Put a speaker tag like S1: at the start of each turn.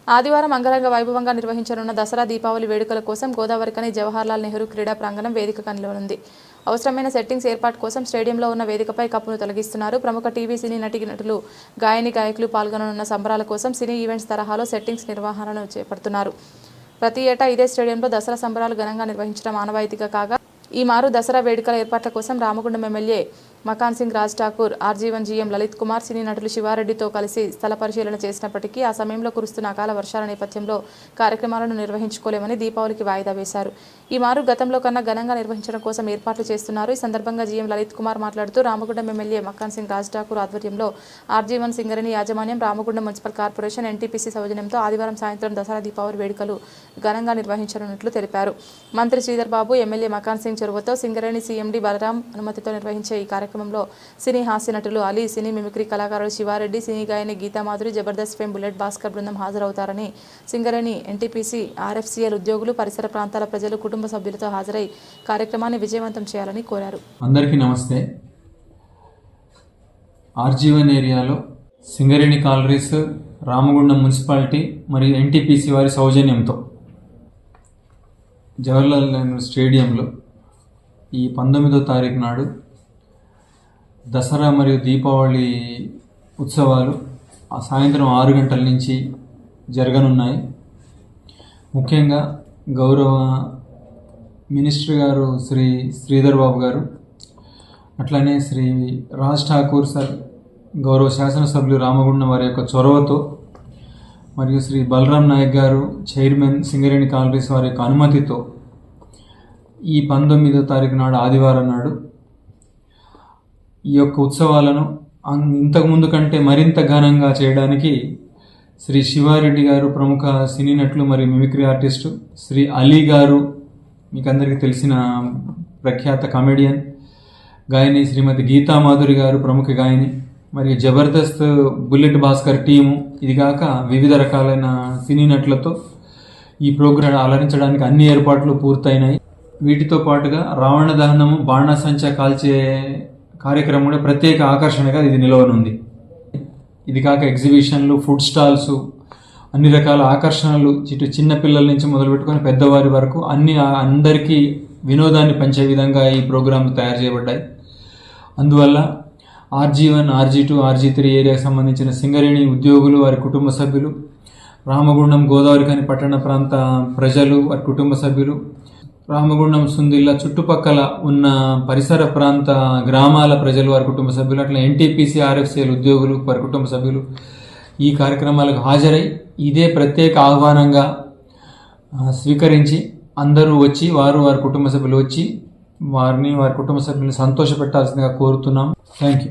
S1: ఆదివారం అంగరంగ వైభవంగా నిర్వహించనున్న దసరా దీపావళి వేడుకల కోసం గోదావరికని జవహర్లాల్ నెహ్రూ క్రీడా ప్రాంగణం వేదికగా నిలవనుంది. అవసరమైన సెట్టింగ్స్ ఏర్పాటు కోసం స్టేడియంలో ఉన్న వేదికపై కప్పును తొలగిస్తున్నారు. ప్రముఖ టీవీ సినీ నటులు గాయకులు పాల్గొననున్న సంబరాల కోసం సినీ ఈవెంట్స్ తరహాలో సెట్టింగ్స్ నిర్వహణను చేపడుతున్నారు. ప్రతి ఏటా ఇదే స్టేడియంలో దసరా సంబరాలు ఘనంగా నిర్వహించడం ఆనవాయితీగా కాగా ఈ మారు దసరా వేడుకల ఏర్పాట్ల కోసం Ramagundam MLA Makkan Singh Raj Thakur, RG one GM Lalith Kumar, cine నటులు శివారెడ్డితో కలిసి స్థల పరిశీలన చేసినప్పటికీ ఆ సమయంలో కురుస్తున్న అకాల వర్షాల నేపథ్యంలో కార్యక్రమాలను నిర్వహించుకోలేమని దీపావళికి వాయిదా వేశారు. ఈ మారు గతంలో కన్నా ఘనంగా నిర్వహించడం కోసం ఏర్పాట్లు చేస్తున్నారు. ఈ సందర్భంగా జీఎం లలిత్ కుమార్ మాట్లాడుతూ రామగుండం ఎమ్మెల్యే మకాన్ సింగ్ రాజ్ ఠాకూర్ ఆధ్వర్యంలో ఆర్జీవన్ సింగరేణి యాజమాన్యం, రామగుండం మున్సిపల్ కార్పొరేషన్, ఎన్టీపీసీ సౌజన్యంతో ఆదివారం సాయంత్రం దసరా దీపావళి వేడుకలు ఘనంగా నిర్వహించనున్నట్లు తెలిపారు. మంత్రి శ్రీధర్ బాబు, ఎమ్మెల్యే మకాన్ సింగ్ చొరవతో సింగరేణి సీఎండీ బలరాం అనుమతితో నిర్వహించే ఈ కార్యక్రమంలో సినీ హాస్య నటులు అలీ, సినీ మిమిక్రీ కళాకారులు శివారెడ్డి, సినీ గాయని గీతామాధురి, జబర్దస్త్ ఫేమ్ బుల్లెట్ భాస్కర్ బృందం హాజరవుతారని సింగరేణి, ఎన్టీపీసీ, ఆర్ఎఫ్సీఎల్ ఉద్యోగులు, పరిసర ప్రాంతాల ప్రజలు కుటుంబ సభ్యులతో హాజరై కార్యక్రమాన్ని విజయవంతం చేయాలని కోరారు.
S2: అందరికీ నమస్తే. ఆర్జీవన్ ఏరియాలో సింగరేణి కాలరీస్, రామగుండం మున్సిపాలిటీ మరియు ఎన్టీపీసీ వారి సౌజన్యంతో జవహర్లాల్ నెహ్రూ స్టేడియంలో ఈ 19వ తారీఖు నాడు దసరా మరియు దీపావళి ఉత్సవాలు సాయంత్రం 6 గంటల నుంచి జరగనున్నాయి. ముఖ్యంగా గౌరవ మినిస్టర్ గారు శ్రీ శ్రీధర్ బాబు గారు, అట్లనే శ్రీ రాజ్ ఠాకూర్ సార్, గౌరవ శాసనసభ్యులు రామగుండం వారి యొక్క చొరవతో మరియు శ్రీ బలరాం నాయక్ గారు, చైర్మన్ సింగరేణి కాలరీస్ వారి యొక్క అనుమతితో ఈ 19వ తారీఖు నాడు ఆదివారం నాడు ఈ యొక్క ఉత్సవాలను ఇంతకుముందు కంటే మరింత ఘనంగా చేయడానికి శ్రీ శివారెడ్డి గారు, ప్రముఖ సినీ నటులు మరియు మిమిక్రీ ఆర్టిస్టు, శ్రీ అలీ గారు, మీకు అందరికీ తెలిసిన ప్రఖ్యాత కామెడియన్, గాయని శ్రీమతి గీతామాధురి గారు, ప్రముఖ గాయని, మరియు జబర్దస్త్ బుల్లెట్ భాస్కర్ టీము, ఇది కాక వివిధ రకాలైన సినీ నటులతో ఈ ప్రోగ్రాం అలరించడానికి అన్ని ఏర్పాట్లు పూర్తయినాయి. వీటితో పాటుగా రావణ దహనము, బాణాసంచా కాల్చే కార్యక్రమం కూడా ప్రత్యేక ఆకర్షణగా ఇది నిలవనుంది. ఇది కాక ఎగ్జిబిషన్లు, ఫుడ్ స్టాల్స్, అన్ని రకాల ఆకర్షణలు చిన్న పిల్లల నుంచి మొదలుపెట్టుకొని పెద్దవారి వరకు అందరికీ వినోదాన్ని పెంచే విధంగా ఈ ప్రోగ్రాంలు తయారు చేయబడ్డాయి. అందువల్ల ఆర్జీ1, ఆర్జీ2, ఆర్జీ3 ఏరియాకి సంబంధించిన సింగరేణి ఉద్యోగులు, వారి కుటుంబ సభ్యులు, రామగుండం గోదావరికని పట్టణ ప్రాంత ప్రజలు, వారి కుటుంబ సభ్యులు, రామగుండం, సుందిల్లా చుట్టుపక్కల ఉన్న పరిసర ప్రాంత గ్రామాల ప్రజలు, వారి కుటుంబ సభ్యులు, అట్లా ఎన్టీపీసీ, ఆర్ఎఫ్సీఎల్ ఉద్యోగులు, వారి కుటుంబ సభ్యులు ఈ కార్యక్రమాలకు హాజరై ఇదే ప్రత్యేక ఆహ్వానంగా స్వీకరించి అందరూ వచ్చి వారి కుటుంబ సభ్యులు వచ్చి వారి కుటుంబ సభ్యులను సంతోషపెట్టాల్సిందిగా కోరుతున్నాం. Thank you.